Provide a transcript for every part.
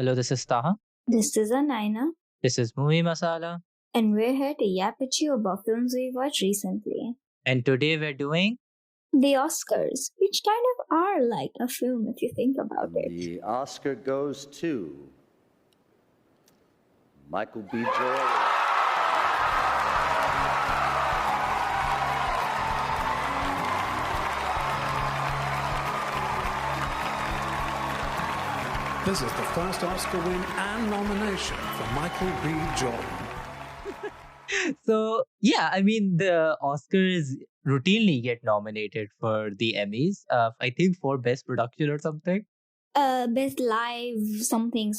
Hello, this is Taha. This is Anaina, This is Movie Masala. and we're here to yap at you about films we watched recently. And today we're doing The Oscars, which kind of are like a film if you think about it. The Oscar goes to Michael B. Jordan. This is the first Oscar win and nomination for Michael B. Jordan. So, yeah, I mean, the Oscars routinely get nominated for the Emmys. I think for Best Production or something. Best live something.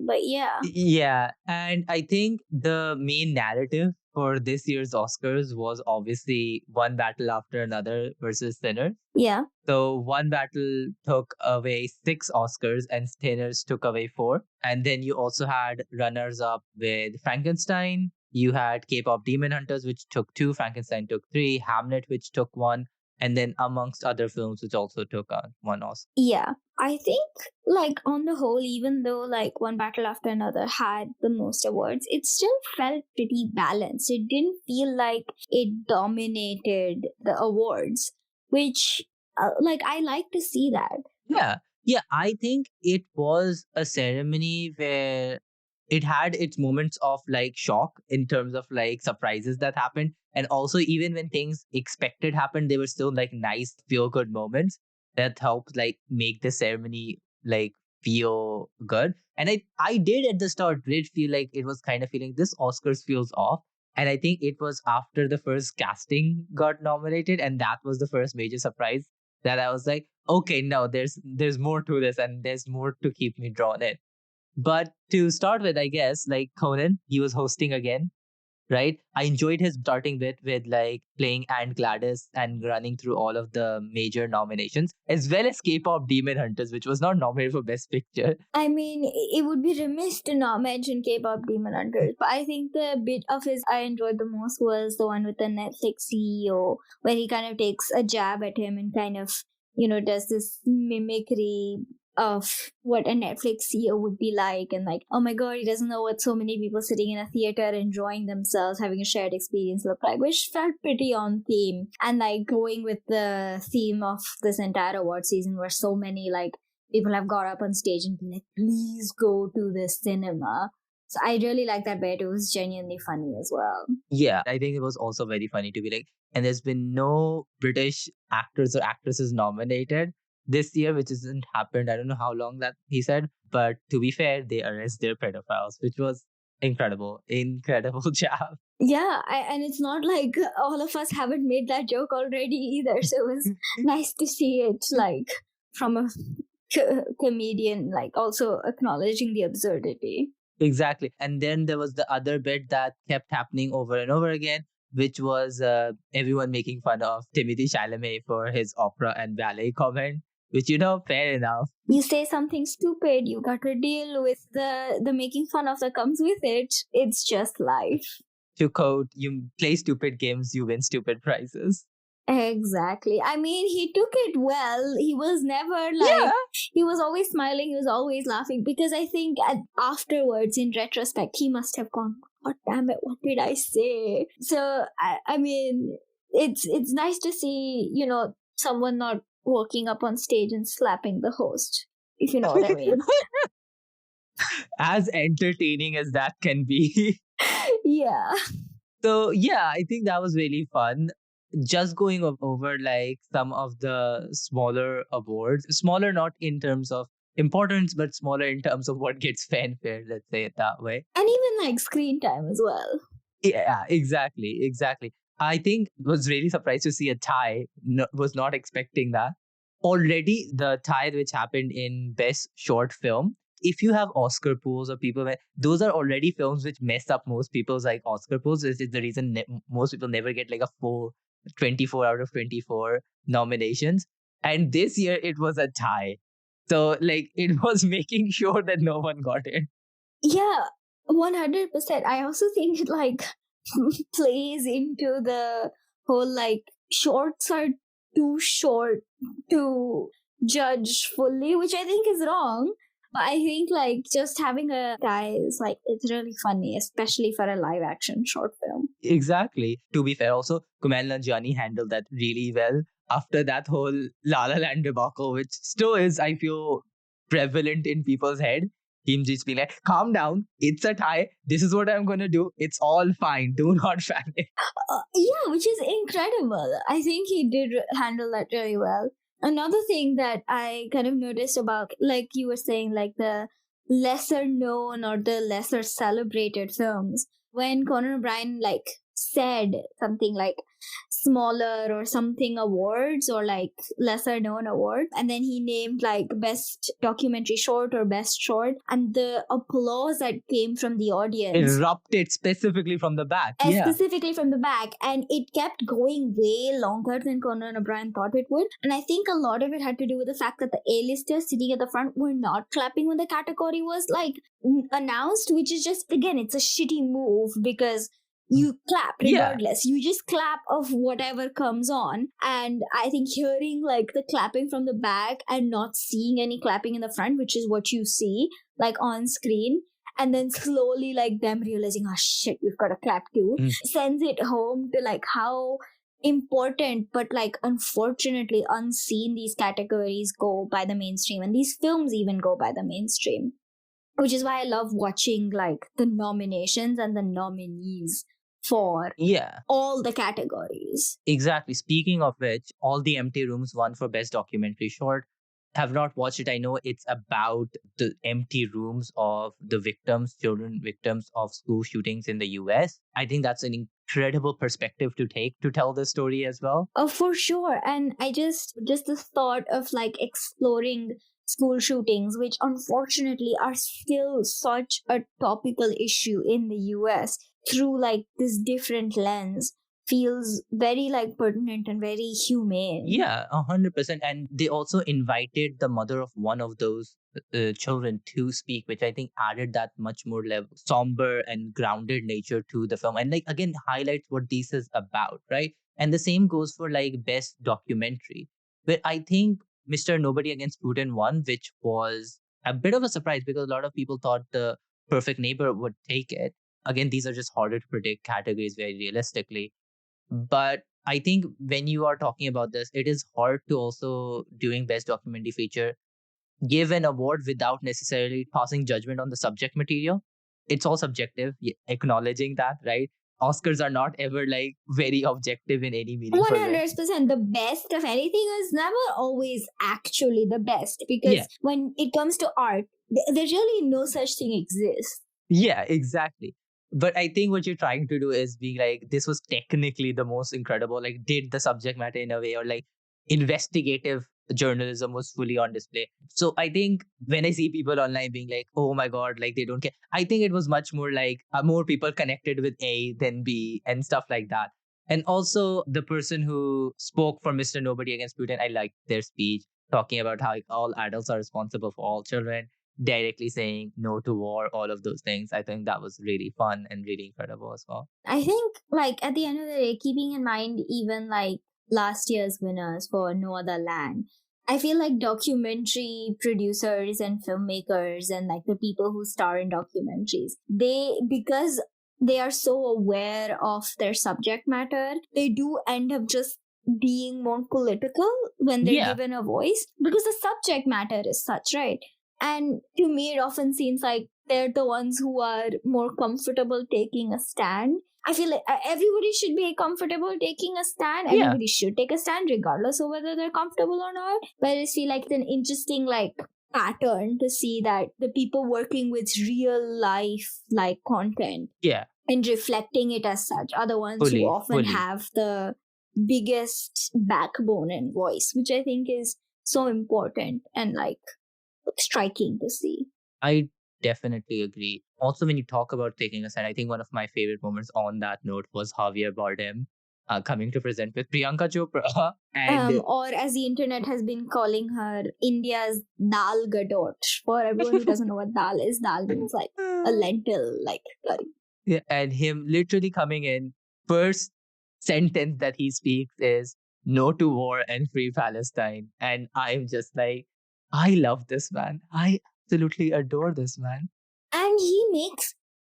But yeah. Yeah, and I think the main narrative for this year's Oscars was obviously One Battle After Another versus Sinners. Yeah. So One Battle took away 6 Oscars and Sinners took away 4. And then you also had runners up with Frankenstein. You had K-pop Demon Hunters, which took 2. Frankenstein took 3. Hamlet, which took 1. And then amongst other films, which also took 1 Oscar. Yeah. I think, like, on the whole, even though, like, One Battle After Another had the most awards, it still felt pretty balanced. It didn't feel like it dominated the awards, which, I like to see that. Yeah, I think it was a ceremony where it had its moments of like shock in terms of like surprises that happened. And also, even when things expected happened, they were still like nice, feel good moments that helped like make the ceremony like feel good. And I did at the start did feel like it was kind of feeling this Oscars feels off. And I think it was after the first casting got nominated, and that was the first major surprise that I was like, okay, no, there's more to this, and there's more to keep me drawn in. But to start with, I guess, like Conan, he was hosting again, right? I enjoyed his starting bit with like playing Aunt Gladys and running through all of the major nominations, as well as K-pop Demon Hunters, which was not nominated for Best Picture. I mean, it would be remiss to not mention K-pop Demon Hunters, but I think the bit of his I enjoyed the most was the one with the Netflix CEO, where he kind of takes a jab at him and kind of, does this mimicry of what a Netflix CEO would be like, and like, oh my god, he doesn't know what so many people sitting in a theater enjoying themselves, having a shared experience look like, which felt pretty on theme. And like going with the theme of this entire award season, where so many like people have got up on stage and been like, please go to the cinema. So I really like that bit. It was genuinely funny as well. Yeah, I think it was also very funny to be like, and there's been no British actors or actresses nominated this year, which hasn't happened. I don't know how long that he said, but to be fair, they arrest their pedophiles, which was incredible job. Yeah, and it's not like all of us haven't made that joke already either. So it was nice to see it like from a comedian, like also acknowledging the absurdity. Exactly. And then there was the other bit that kept happening over and over again, which was everyone making fun of Timothy Chalamet for his opera and ballet comment, which, fair enough. You say something stupid, you got to deal with the making fun of that comes with it. It's just life. To quote, you play stupid games, you win stupid prizes. Exactly. I mean, he took it well. He was never like, he was always smiling, he was always laughing, because I think afterwards, in retrospect, he must have gone, God damn it, what did I say? So, I mean, it's nice to see, someone not walking up on stage and slapping the host, if you know what I mean. As entertaining as that can be. Yeah. So, yeah, I think that was really fun. Just going over like some of the smaller awards, smaller not in terms of importance, but smaller in terms of what gets fanfare, let's say it that way. And even like screen time as well. Yeah, exactly. I think was really surprised to see a tie. Was not expecting that. Already the tie which happened in Best Short Film. If you have Oscar pools or people, those are already films which mess up most people's like Oscar pools. This is the reason most people never get like a full 24 out of 24 nominations. And this year it was a tie. So like it was making sure that no one got it. Yeah, 100%. I also think it like plays into the whole like shorts are too short to judge fully, which I think is wrong. But I think like just having a guy is like, it's really funny, especially for a live action short film. Exactly. To be fair, also, Kumail Nanjiani handled that really well after that whole La La Land debacle, which still is, I feel, prevalent in people's head. Him just being like, calm down, it's a tie. This is what I'm going to do. It's all fine. Do not panic. Yeah, which is incredible. I think he did handle that really well. Another thing that I kind of noticed about, like you were saying, like the lesser known or the lesser celebrated films, when Conan O'Brien like said something like smaller or something awards or like lesser known awards, and then he named like best documentary short or best short, and the applause that came from the audience Erupted specifically from the back. Yeah. specifically from the back, and it kept going way longer than Conan O'Brien thought it would. And I think a lot of it had to do with the fact that the A-listers sitting at the front were not clapping when the category was like announced, which is just, again, it's a shitty move because you clap Yeah. regardless. You just clap of whatever comes on. And I think hearing like the clapping from the back and not seeing any clapping in the front, which is what you see like on screen, and then slowly like them realizing, oh shit, we've got to clap too, sends it home to like how important but like unfortunately unseen these categories go by the mainstream, and these films even go by the mainstream, which is why I love watching like the nominations and the nominees for Yeah. all the categories. Exactly. Speaking of which, All the Empty Rooms won for Best Documentary Short. Have not watched it. I know it's about the empty rooms of the victims, children victims of school shootings in the US. I think that's an incredible perspective to take to tell the story as well. Oh, for sure. And I just the thought of like exploring school shootings, which unfortunately are still such a topical issue in the US, through like this different lens, feels very like pertinent and very humane. Yeah, 100%. And they also invited the mother of one of those children to speak, which I think added that much more level, somber and grounded nature to the film. And like, again, highlights what this is about, right? And the same goes for like best documentary. But I think Mr. Nobody Against Putin won, which was a bit of a surprise because a lot of people thought The Perfect Neighbor would take it. Again, these are just harder to predict categories very realistically. But I think when you are talking about this, it is hard to also, doing best documentary feature, give an award without necessarily passing judgment on the subject material. It's all subjective, acknowledging that, right? Oscars are not ever like very objective in any meaningful way. 100%. The best of anything is never always actually the best, because Yeah. when it comes to art, there's really no such thing exists. Yeah, exactly. But I think what you're trying to do is being like, this was technically the most incredible, like, did the subject matter in a way, or like investigative journalism was fully on display. So I think when I see people online being like, oh my God, like they don't care, I think it was much more like more people connected with A than B and stuff like that. And also the person who spoke for Mr. Nobody Against Putin, I liked their speech talking about how all adults are responsible for all children, directly saying no to war, all of those things. I think that was really fun and really incredible as well. I think, like, at the end of the day, keeping in mind even like last year's winners for No Other Land, I feel like documentary producers and filmmakers and like the people who star in documentaries, because they are so aware of their subject matter, they do end up just being more political when they're Yeah. given a voice, because the subject matter is such, right? And to me, it often seems like they're the ones who are more comfortable taking a stand. I feel like everybody should be comfortable taking a stand. Yeah. Everybody should take a stand regardless of whether they're comfortable or not. But I just feel like it's an interesting like pattern to see that the people working with real life like content Yeah. and reflecting it as such are the ones Fully, who often fully. have the biggest backbone and voice, which I think is so important and like striking to see. I definitely agree. Also, when you talk about taking a stand, I think one of my favorite moments on that note was Javier Bardem coming to present with Priyanka Chopra. And Or as the internet has been calling her, India's Dal Gadot. For everyone who doesn't know what dal is, dal means like a lentil like curry. yeah, and him literally coming in, first sentence that he speaks is no to war and free Palestine. And I'm just like, I love this man. I absolutely adore this man. And he makes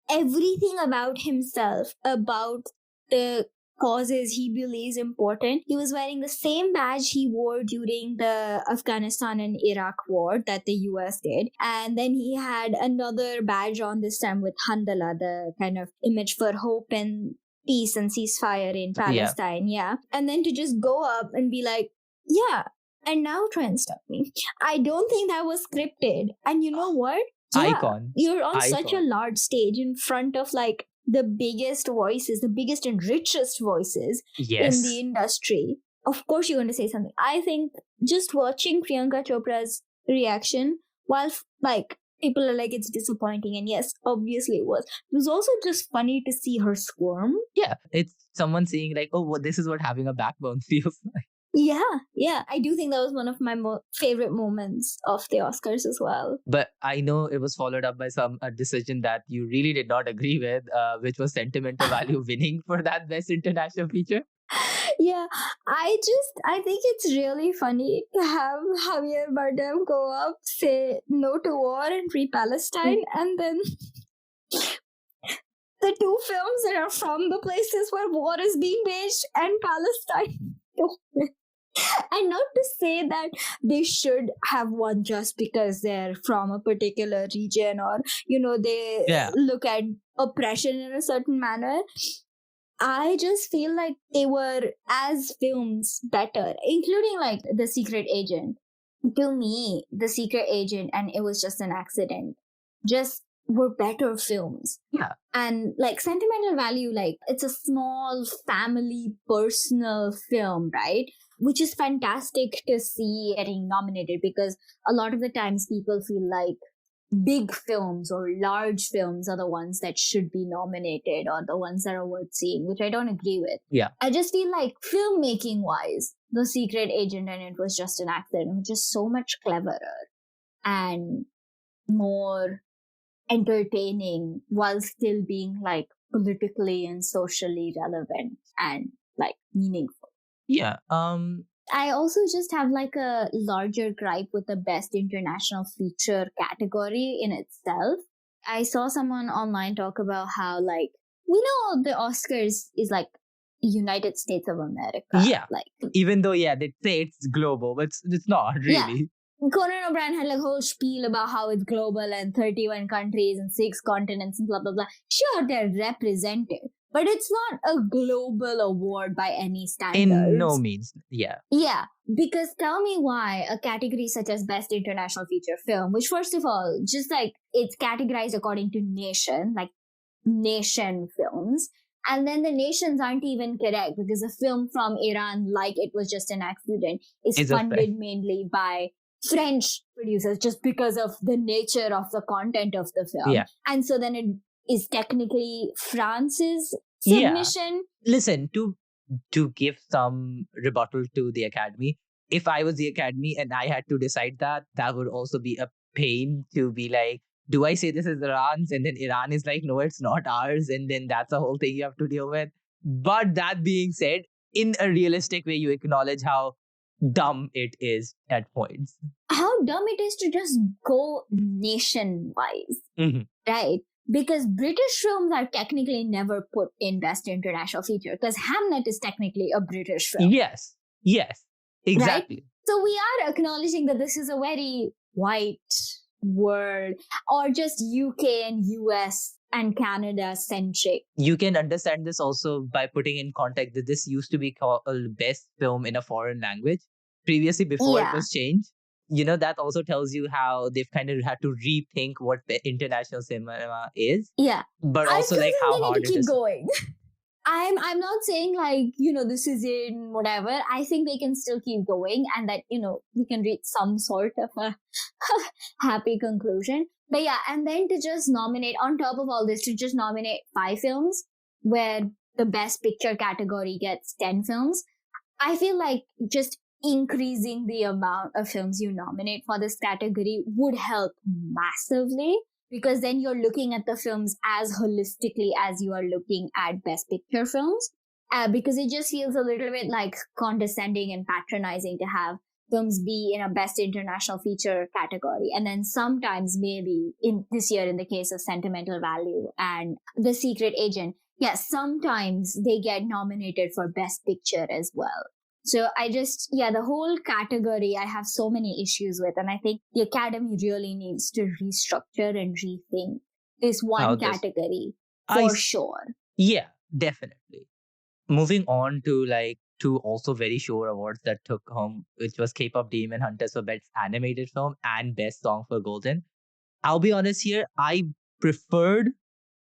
everything about himself, about the causes he believes important. He was wearing the same badge he wore during the Afghanistan and Iraq war that the US did. And then he had another badge on, this time with Handala, the kind of image for hope and peace and ceasefire in Palestine. Yeah. And then to just go up and be like, yeah, and now try and stop me. I don't think that was scripted. And you know what? Icon. You're on such a Icon. large stage in front of like the biggest voices, the biggest and richest voices Yes. in the industry. Of course, you're going to say something. I think just watching Priyanka Chopra's reaction, while like people are like, it's disappointing, and yes, obviously it was also just funny to see her squirm. Yeah. It's someone saying like, oh, well, this is what having a backbone feels like. Yeah. I do think that was one of my favorite moments of the Oscars as well. But I know it was followed up by a decision that you really did not agree with, which was Sentimental Value winning for that Best International Feature. Yeah, I think it's really funny to have Javier Bardem go up, say no to war and free Palestine, and then the two films that are from the places where war is being waged and Palestine. And not to say that they should have won just because they're from a particular region, or they look at oppression in a certain manner. I just feel like they were, as films, better, including like The Secret Agent. To me, The Secret Agent and It Was Just an Accident just were better films. Yeah. And like Sentimental Value, like it's a small family personal film, right? Which is fantastic to see getting nominated, because a lot of the times people feel like big films or large films are the ones that should be nominated or the ones that are worth seeing, which I don't agree with. Yeah. I just feel like filmmaking wise, The Secret Agent and It Was Just an Accident, which is so much cleverer and more entertaining while still being like politically and socially relevant and like meaningful. Yeah. I also just have like a larger gripe with the Best International Feature category in itself. I saw someone online talk about how like, we know the Oscars is like United States of America. Yeah. Like, even though, they say it's global, but it's not really. Conan O'Brien had like a whole spiel about how it's global and 31 countries and 6 continents and blah, blah, blah. Sure, they're represented, but it's not a global award by any standards. In no means. Yeah. Yeah, because tell me why a category such as Best International Feature Film, which first of all, just like it's categorized according to nation, like nation films, and then the nations aren't even correct, because a film from Iran, like It Was Just an Accident, is funded mainly by French producers just because of the nature of the content of the film. Yeah. And so then it is technically France's submission. Yeah. Listen, to give some rebuttal to the Academy, if I was the Academy and I had to decide that would also be a pain to be like, do I say this is Iran's? And then Iran is like, no, it's not ours. And then that's a whole thing you have to deal with. But that being said, in a realistic way, you acknowledge how dumb it is at points. How dumb it is to just go nation-wise, right? Because British films are technically never put in Best International Feature, because Hamnet is technically a British film. Yes, exactly. Right? So we are acknowledging that this is a very white world, or just UK and US and Canada centric. You can understand this also by putting in context that this used to be called Best Film in a Foreign Language previously, before it was changed. That also tells you how they've kind of had to rethink what the international cinema is. Yeah. But also like how hard it is. Keep is. Going. I'm not saying like, this is in whatever. I think they can still keep going, and that, we can reach some sort of a happy conclusion. But yeah, and then to just nominate, on top of all this, to just nominate 5 films where the Best Picture category gets 10 films. I feel like just increasing the amount of films you nominate for this category would help massively, because then you're looking at the films as holistically as you are looking at Best Picture films. Because it just feels a little bit like condescending and patronizing to have films be in a best international feature category. And then sometimes maybe in this year, in the case of Sentimental Value and The Secret Agent, yes, sometimes they get nominated for best picture as well. So the whole category I have so many issues with. And I think the Academy really needs to restructure and rethink this one category for sure. Yeah, definitely. Moving on to two also very sure awards that took home, which was K-pop Demon Hunters for Best Animated Film and Best Song for Golden. I'll be honest here, I preferred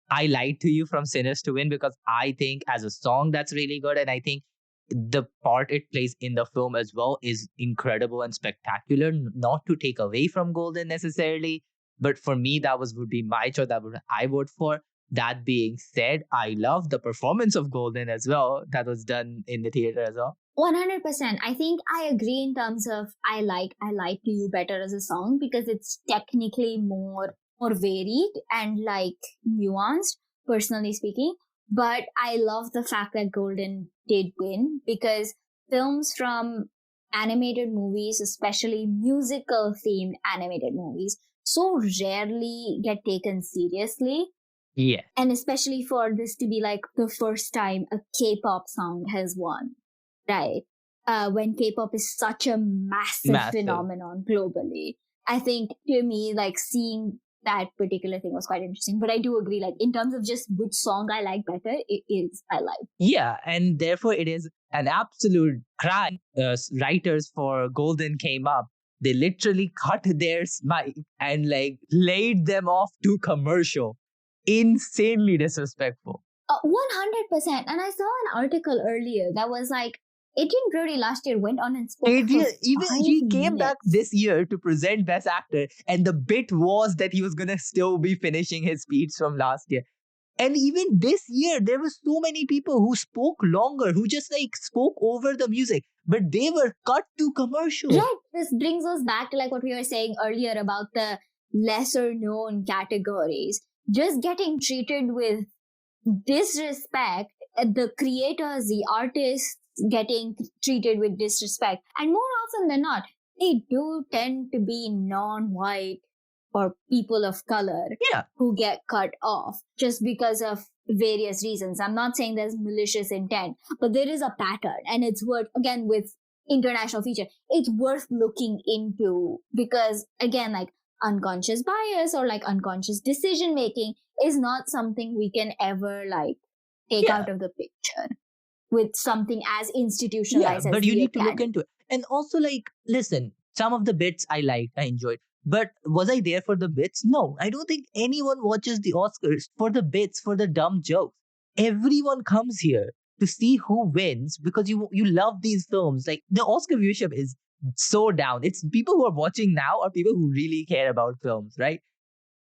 I Lied to You from Sinners to win because I think as a song that's really good, and I think the part it plays in the film as well is incredible and spectacular. Not to take away from Golden necessarily, but for me that would be my choice. That would I vote for. That being said, I love the performance of Golden as well that was done in the theater as well. 100%. I think I agree in terms of I Lied to You better as a song because it's technically more varied and nuanced, personally speaking. But I love the fact that Golden did win because films from animated movies, especially musical themed animated movies, so rarely get taken seriously. Yeah. And especially for this to be the first time a K-pop song has won, right? When K-pop is such a massive phenomenon globally. I think to me, seeing that particular thing was quite interesting. But I do agree, in terms of just which song I like better, it is I Like. Yeah, and therefore it is an absolute crime. Writers for Golden came up. They literally cut their mic and laid them off to commercial. Insanely disrespectful. 100%. And I saw an article earlier that was Adrien Brody last year went on and spoke. He came back this year to present Best Actor, and the bit was that he was gonna still be finishing his speech from last year. And even this year, there were so many people who spoke longer, who just spoke over the music, but they were cut to commercial. Right. This brings us back to what we were saying earlier about the lesser known categories. Just getting treated with disrespect, the creators, the artists getting treated with disrespect. And more often than not, they do tend to be non-white or people of color who get cut off just because of various reasons. I'm not saying there's malicious intent, but there is a pattern, and it's worth, again, with international feature, it's worth looking into because, again, unconscious bias or unconscious decision making is not something we can ever take out of the picture with something as institutionalized as but you need Academy. to look into it. And also listen, some of the bits I liked, I enjoyed, but was I there for the bits? No, I don't think anyone watches the Oscars for the bits, for the dumb jokes. Everyone comes here to see who wins because you love these films. The Oscar viewership is so down. It's people who are watching now are people who really care about films, right?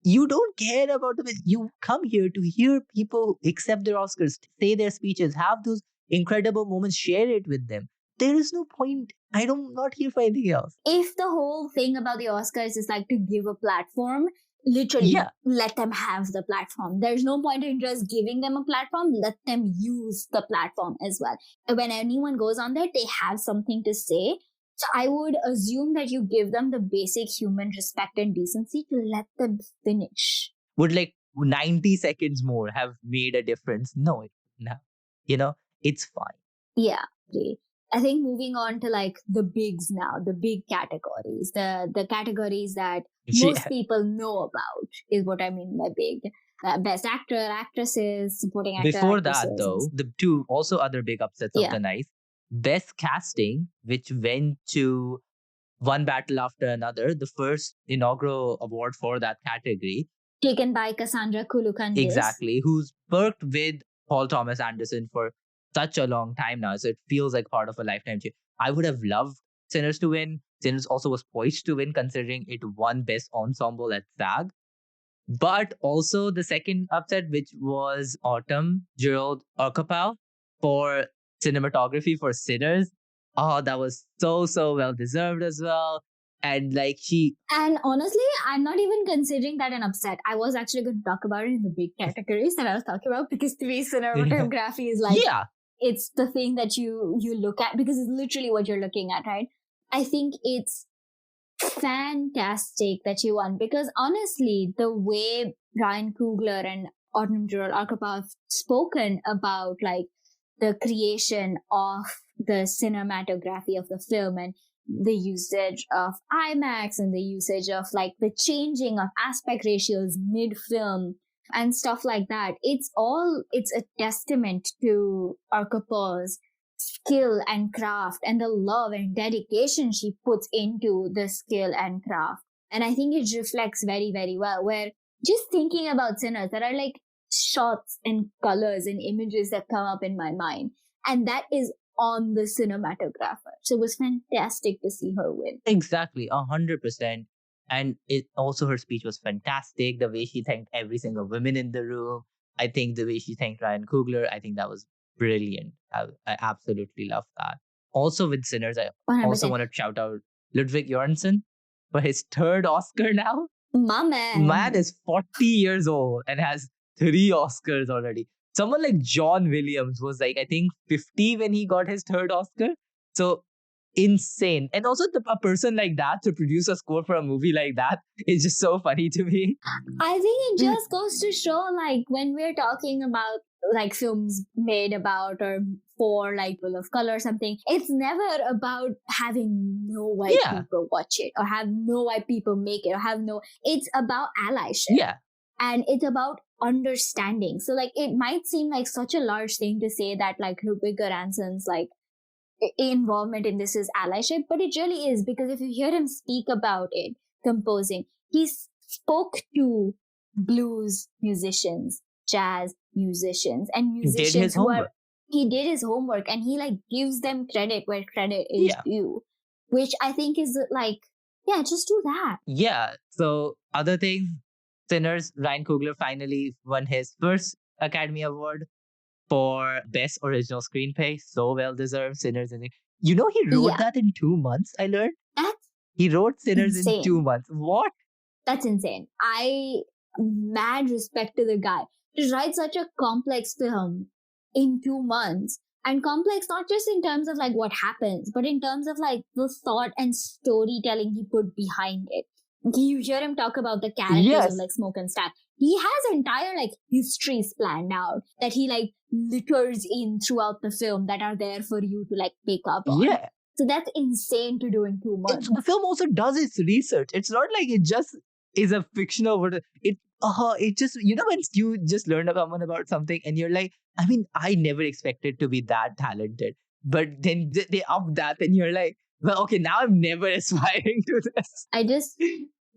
You don't care about them. You come here to hear people accept their Oscars, say their speeches, have those incredible moments, share it with them. There is no point. I'm not here for anything else. If the whole thing about the Oscars is to give a platform, literally let them have the platform. There's no point in just giving them a platform. Let them use the platform as well. When anyone goes on there, they have something to say. So I would assume that you give them the basic human respect and decency to let them finish. Would 90 seconds more have made a difference? No. It's fine. Yeah. I think moving on to the bigs now, the big categories, the categories that most people know about is what I mean by big. Best actor, actresses, supporting actor. Before that, though, the two also other big upsets of the night. Best casting, which went to One Battle After Another, the first inaugural award for that category. Taken by Cassandra Kulukanjis. Exactly, who's worked with Paul Thomas Anderson for such a long time now, so it feels like part of a lifetime change. I would have loved Sinners to win. Sinners also was poised to win considering it won Best Ensemble at SAG. But also the second upset, which was Autumn Gerald Okapow for cinematography for Sinners. Oh, that was so well deserved as well. And And honestly, I'm not even considering that an upset. I was actually going to talk about it in the big categories that I was talking about because to me, cinematography is it's the thing that you look at because it's literally what you're looking at, right? I think it's fantastic that she won, because honestly, the way Ryan Coogler and Autumn Juror Arkapaw have spoken about like the creation of the cinematography of the film and the usage of IMAX and the usage of like the changing of aspect ratios mid-film and stuff like that. It's a testament to Arcapaw's skill and craft and the love and dedication she puts into the skill and craft. And I think it reflects very, very well, where just thinking about Sinners, there are like shots and colors and images that come up in my mind. And that is on the cinematographer. So it was fantastic to see her win. Exactly, 100%. And it also, her speech was fantastic. The way she thanked every single woman in the room. I think the way she thanked Ryan Coogler, I think that was brilliant. I absolutely love that. Also with Sinners, I 100%. also want to shout out Ludwig Göransson for his third Oscar now. My man. Man is 40 years old and has 3 Oscars already. Someone like John Williams was like, I think 50 when he got his third Oscar. So insane. And also a person like that to produce a score for a movie like that is just so funny to me. I think it just goes to show, like, when we're talking about like films made about or for like people of color or something, it's never about having no white people watch it or have no white people make it or have no, it's about allyship. Yeah. And it's about understanding. So like, it might seem like such a large thing to say that like Ludwig Göransson's like involvement in this is allyship, but it really is, because if you hear him speak about it, composing, he spoke to blues musicians, jazz musicians, and musicians he did his homework, and he like gives them credit where credit is due, which I think is like, yeah, just do that. Yeah. So other things, Sinners, Ryan Coogler finally won his first Academy Award for Best Original Screenplay. So well deserved. Sinners. You know, he wrote that in 2 months, I learned. He wrote Sinners in 2 months. What? That's insane. Mad respect to the guy. To write such a complex film in 2 months. And complex not just in terms of like what happens, but in terms of like the thought and storytelling he put behind it. You hear him talk about the characters of like Smoke and Stack. He has entire like histories planned out that he like litters in throughout the film that are there for you to like pick up on. Yeah. So that's insane to do in 2 months. The film also does its research. It's not like it just is a fictional word. It just, you know, when you just learn about something and you're like, I mean, I never expected to be that talented. But then they up that and you're like, well, okay, now I'm never aspiring to this.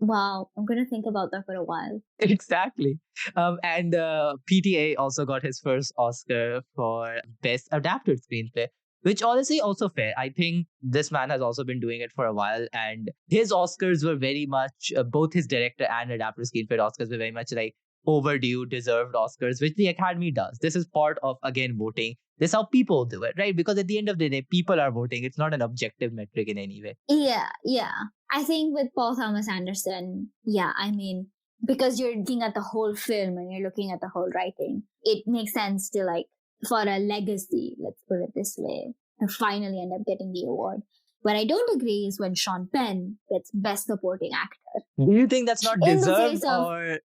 Wow, I'm going to think about that for a while. Exactly. And PTA also got his first Oscar for Best Adapted Screenplay, which honestly also fair. I think this man has also been doing it for a while, and his Oscars were very much, both his director and adapted screenplay Oscars were very much like overdue, deserved Oscars, which the Academy does. This is part of, again, voting. This is how people do it, right? Because at the end of the day, people are voting. It's not an objective metric in any way. Yeah. I think with Paul Thomas Anderson, I mean, because you're looking at the whole film and you're looking at the whole writing, it makes sense to like, for a legacy, let's put it this way, to finally end up getting the award. What I don't agree is when Sean Penn gets Best Supporting Actor. Do you think that's not deserved or...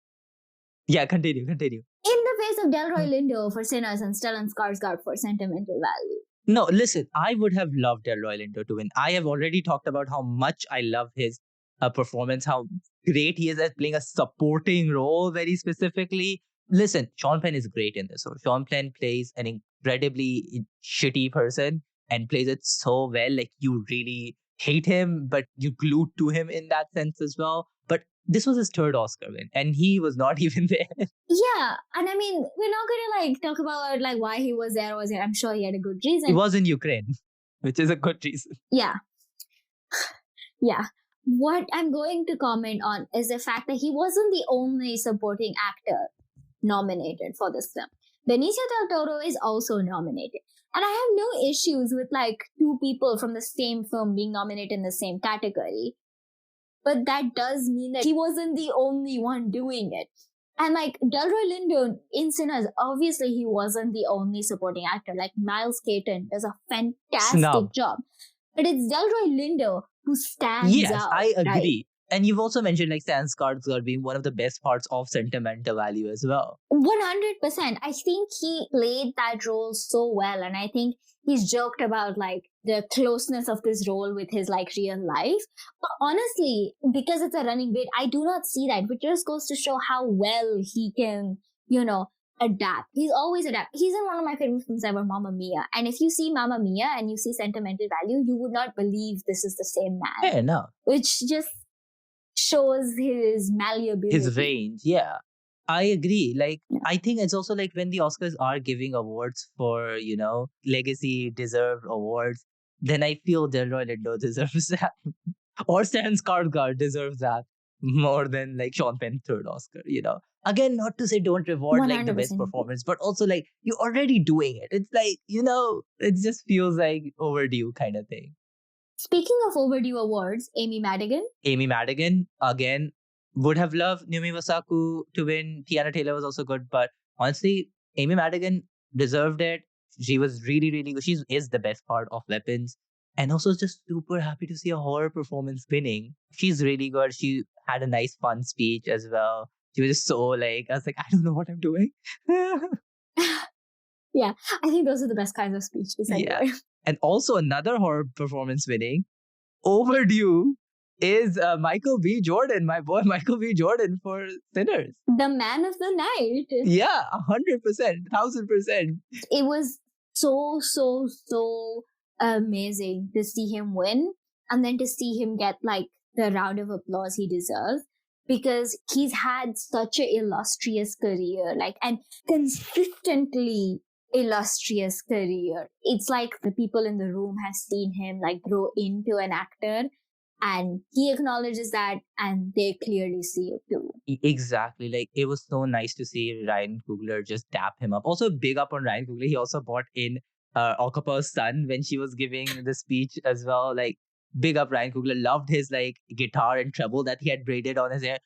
Yeah, continue. In the face of Delroy Lindo for Sinners and Stellan Skarsgård for Sentimental Value. No, listen, I would have loved Delroy Lindo to win. I have already talked about how much I love his performance, how great he is at playing a supporting role very specifically. Listen, Sean Penn is great in this. So Sean Penn plays an incredibly shitty person and plays it so well. Like, you really hate him, but you glued to him in that sense as well. But this was his third Oscar win, and he was not even there. Yeah, and I mean, we're not going to like talk about like why he was there. I'm sure he had a good reason. He was in Ukraine, which is a good reason. Yeah. What I'm going to comment on is the fact that he wasn't the only supporting actor nominated for this film. Benicio del Toro is also nominated. And I have no issues with like 2 people from the same film being nominated in the same category. But that does mean that he wasn't the only one doing it. And like Delroy Lindo in Sinners, obviously he wasn't the only supporting actor. Like Miles Caton does a fantastic job. But it's Delroy Lindo who stands Yes, out. I Right? agree. And you've also mentioned like Stan Skarsgård being one of the best parts of sentimental value as well. 100%. I think he played that role so well. And I think he's joked about like the closeness of this role with his like real life. But honestly, because it's a running bit, I do not see that, which just goes to show how well he can, adapt. He's always adapt. He's in one of my favorite films ever, Mamma Mia. And if you see Mamma Mia and you see sentimental value, you would not believe this is the same man. Yeah, no. Which just shows his malleability. His range, yeah. I agree. Like, I think it's also like when the Oscars are giving awards for, legacy deserved awards, then I feel Delroy Lindo deserves that. Or Stan Skarsgård deserves that more than like Sean Penn third Oscar, Again, not to say don't reward like the best 100%. performance, but also like you're already doing it. It's like, it just feels like overdue kind of thing. Speaking of overdue awards, Amy Madigan. Amy Madigan, again, would have loved Naomi Wasaku to win. Tiana Taylor was also good, but honestly, Amy Madigan deserved it. She was really, really good. She is the best part of Weapons. And also just super happy to see a horror performance winning. She's really good. She had a nice, fun speech as well. She was just so like, I was like, I don't know what I'm doing. Yeah, I think those are the best kinds of speeches. Yeah. And also another horror performance winning, overdue, is Michael B. Jordan, my boy Michael B. Jordan for Sinners. The man of the night. Yeah, 100%, 1000%. It was so amazing to see him win and then to see him get like the round of applause he deserves, because he's had such an illustrious career, like, and consistently illustrious career. It's like the people in the room have seen him like grow into an actor, and he acknowledges that, and they clearly see it too. Exactly. Like, it was so nice to see Ryan Coogler just dap him up. Also, big up on Ryan Coogler. He also brought in Okapor's son when she was giving the speech as well. Like, big up Ryan Coogler. Loved his like guitar and treble that he had braided on his hair.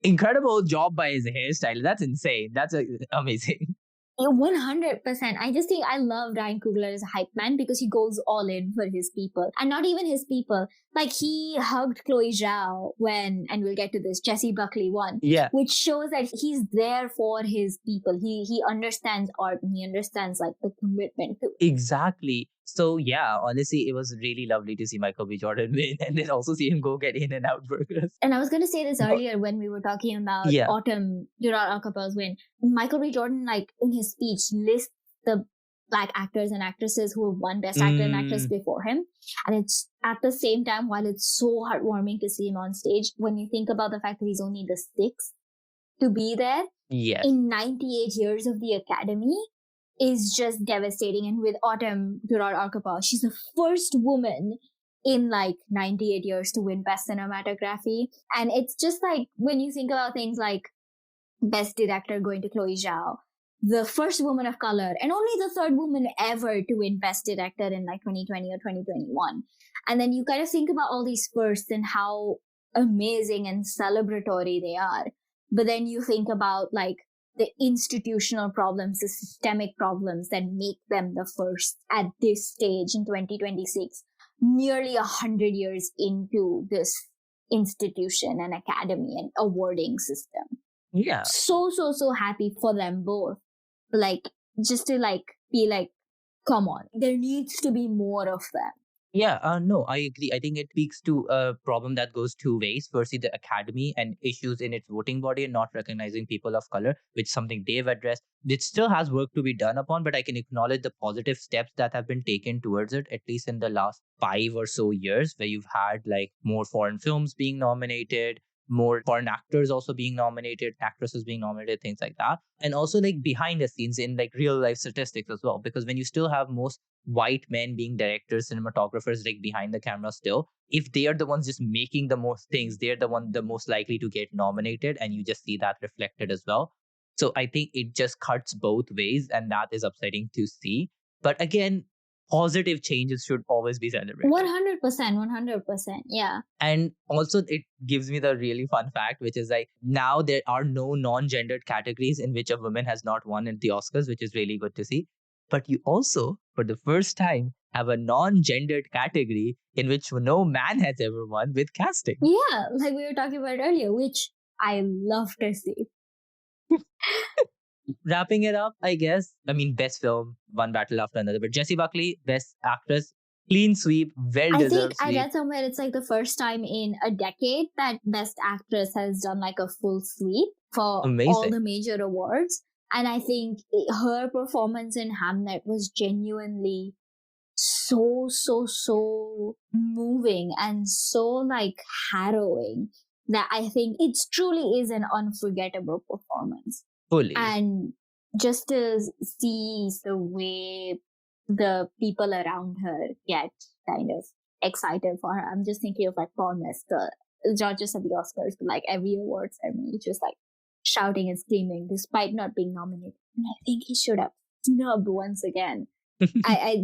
Incredible job by his hairstyle. That's insane. That's amazing. 100%. I just think I love Ryan Coogler as a hype man because he goes all in for his people. And not even his people. Like, he hugged Chloe Zhao when, and we'll get to this, Jessie Buckley won. Yeah. Which shows that he's there for his people. He understands art and he understands like the commitment too. Exactly. So yeah, honestly, it was really lovely to see Michael B. Jordan win and then also see him go get In-N-Out burgers. And I was going to say this earlier when we were talking about Autumn, Gerard Okapor's win. Michael B. Jordan, like in his speech, lists the Black actors and actresses who have won Best Actor and Actress before him. And it's at the same time, while it's so heartwarming to see him on stage, when you think about the fact that he's only the sixth to be there in 98 years of the Academy, is just devastating. And with Autumn Gerard Okapor, she's the first woman in like 98 years to win Best Cinematography. And it's just like, when you think about things like Best Director going to Chloe Zhao, the first woman of color, and only the third woman ever to win Best Director in like 2020 or 2021. And then you kind of think about all these firsts and how amazing and celebratory they are. But then you think about like the institutional problems, the systemic problems that make them the first at this stage in 2026, nearly 100 years into this institution and academy and awarding system. Yeah. So happy for them both. Like, just to like be like, come on, there needs to be more of them. Yeah, no, I agree. I think it speaks to a problem that goes two ways. Firstly, the academy and issues in its voting body and not recognizing people of color, which is something they've addressed. It still has work to be done upon, but I can acknowledge the positive steps that have been taken towards it, at least in the last 5 or so years, where you've had like more foreign films being nominated, more foreign actors also being nominated, actresses being nominated, things like that. And also like behind the scenes in like real life statistics as well, because when you still have most white men being directors, cinematographers, like behind the camera still, if they are the ones just making the most things, they're the most likely to get nominated, and you just see that reflected as well. So I think it just cuts both ways, and that is upsetting to see. But again, positive changes should always be celebrated. 100%, yeah. And also it gives me the really fun fact, which is like now there are no non-gendered categories in which a woman has not won at the Oscars, which is really good to see. But you also, for the first time, have a non-gendered category in which no man has ever won with casting. Yeah, like we were talking about earlier, which I love to see. Wrapping it up, I guess. I mean, best film, one battle after another. But Jessie Buckley, best actress, clean sweep, well I think deserved I sweep. read somewhere it's like the first time in a decade that Best Actress has done like a full sweep for all Amazing. the major awards. And I think her performance in Hamlet was genuinely so moving and so like harrowing that I think it truly is an unforgettable performance. Fully. And just to see the way the people around her get kind of excited for her. I'm just thinking of like Paul Mescal, judges at the Oscars, but like every award ceremony, just like shouting and screaming despite not being nominated. And I think he should have snubbed once again. I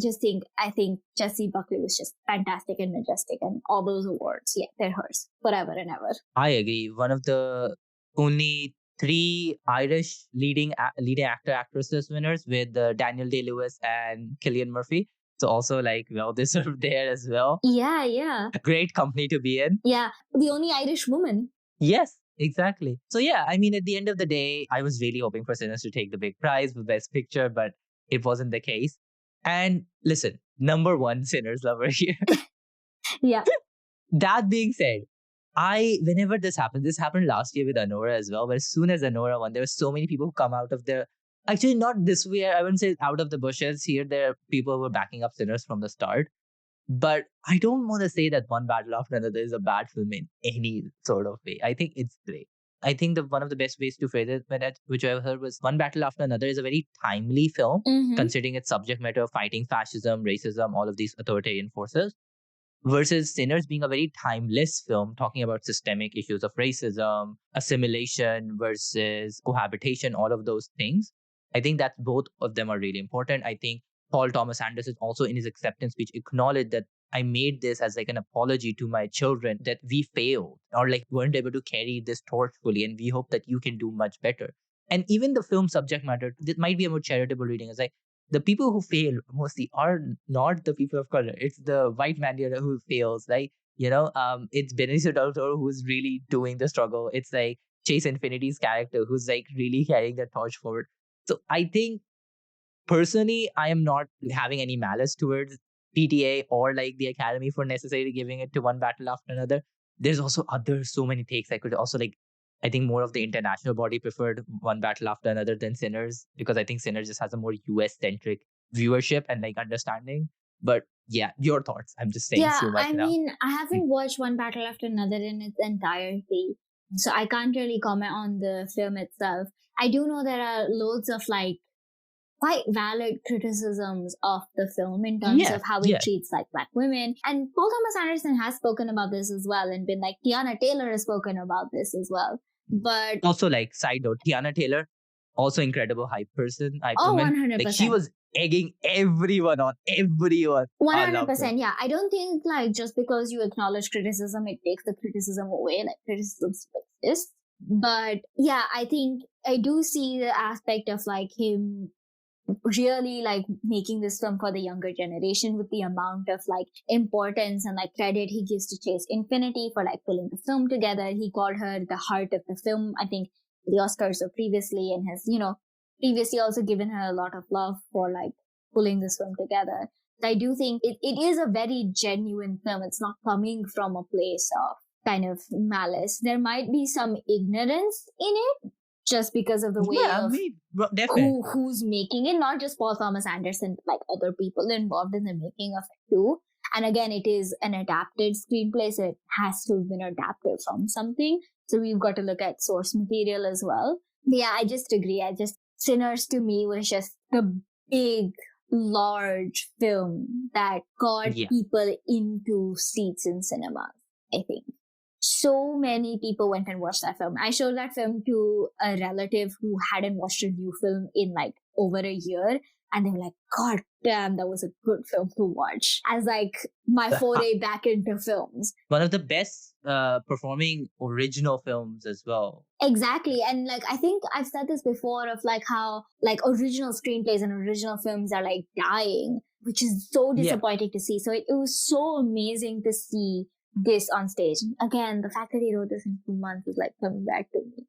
think Jessie Buckley was just fantastic and majestic, and all those awards, yeah, they're hers forever and ever. I agree. One of the only 3 Irish leading actor-actresses winners with Daniel Day-Lewis and Cillian Murphy. So also like well deserved there as well. Yeah. A great company to be in. Yeah, the only Irish woman. Yes, exactly. So yeah, I mean, at the end of the day, I was really hoping for Sinners to take the big prize for Best Picture, but it wasn't the case. And listen, number 1 Sinners lover here. Yeah. That being said, whenever this happened last year with Anora as well, but as soon as Anora won, there were so many people who come out of actually not this way, I wouldn't say out of the bushes here. There are people who were backing up Sinners from the start. But I don't want to say that One Battle After Another is a bad film in any sort of way. I think it's great. I think one of the best ways to phrase it, which I heard, was One Battle After Another is a very timely film, considering its subject matter of fighting fascism, racism, all of these authoritarian forces, versus Sinners being a very timeless film talking about systemic issues of racism, assimilation versus cohabitation, all of those things. I think that both of them are really important. I think Paul Thomas Anderson also in his acceptance speech acknowledged that I made this as like an apology to my children that we failed or like weren't able to carry this torch fully, and we hope that you can do much better. And even the film subject matter, that might be a more charitable reading, is like the people who fail mostly are not the people of color. It's the white man here who fails. Like, it's Benicio del Toro who's really doing the struggle. It's like Chase Infinity's character who's like really carrying that torch forward. So I think personally, I am not having any malice towards PTA or like the Academy for necessarily giving it to One Battle After Another. There's also so many takes. I could also I think more of the international body preferred One Battle After Another than Sinners, because I think Sinners just has a more US-centric viewership and like understanding. But yeah, your thoughts. I'm just saying so much now. I mean, I haven't watched One Battle After Another in its entirety, so I can't really comment on the film itself. I do know there are loads of like quite valid criticisms of the film in terms of how it treats like Black women. And Paul Thomas Anderson has spoken about this as well and been like, Tiana Taylor has spoken about this as well. But also, like, side note, Tiana Taylor, also incredible hype person. Oh, 100%. Like, she was egging everyone on, everyone. 100%, yeah. I don't think like just because you acknowledge criticism, it takes the criticism away. Like criticism exists. But yeah, I think I do see the aspect of like him really like making this film for the younger generation with the amount of like importance and like credit he gives to Chase Infinity for like pulling the film together. He called her the heart of the film, I think, the Oscars or previously, and has, previously also given her a lot of love for like pulling this film together. I do think it is a very genuine film. It's not coming from a place of kind of malice. There might be some ignorance in it, just because of the way of who's making it, not just Paul Thomas Anderson, but like other people involved in the making of it too. And again, it is an adapted screenplay, so it has to have been adapted from something. So we've got to look at source material as well. But yeah, I just agree. Sinners to me was just a big, large film that got people into seats in cinemas, I think. So many people went and watched that film. I showed that film to a relative who hadn't watched a new film in like over a year. And they were like, God damn, that was a good film to watch. As like my foray back into films. One of the best performing original films as well. Exactly. And like, I think I've said this before of like how like original screenplays and original films are like dying. which is so Yeah. disappointing to see. So it was so amazing to see this on stage. Again, the fact that he wrote this in 2 months is like coming back to me.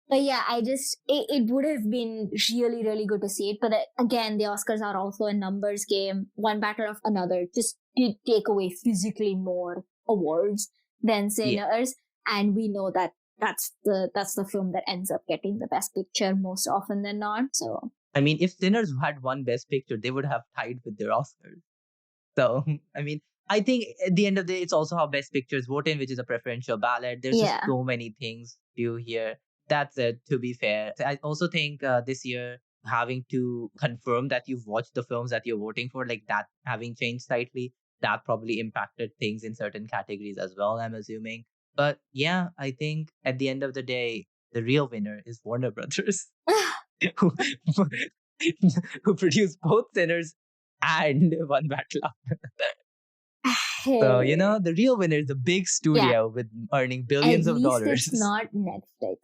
But yeah, it would have been really, really good to see it. But again, the Oscars are also a numbers game. One battle of another just did take away physically more awards than Sinners. And we know that that's the film that ends up getting the Best Picture most often than not. So I mean, if Sinners had won Best Picture, they would have tied with their Oscars. So, I mean, I think at the end of the day, it's also how Best Pictures vote in, which is a preferential ballot. There's just so many things to here. That's it, to be fair. I also think this year, having to confirm that you've watched the films that you're voting for, like that having changed slightly, that probably impacted things in certain categories as well, I'm assuming. But yeah, I think at the end of the day, the real winner is Warner Brothers, who, who produced both Sinners and One Battle After. So, the real winner is a big studio with earning billions at of least dollars. it's not Netflix.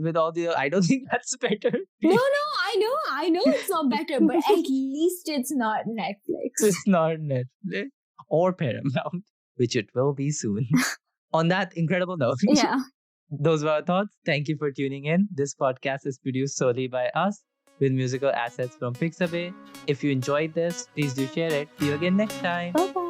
With all the, I don't think that's better. No, I know it's not better, but at least it's not Netflix. It's not Netflix or Paramount, which it will be soon. On that incredible note, those were our thoughts. Thank you for tuning in. This podcast is produced solely by us with musical assets from Pixabay. If you enjoyed this, please do share it. See you again next time. Bye-bye.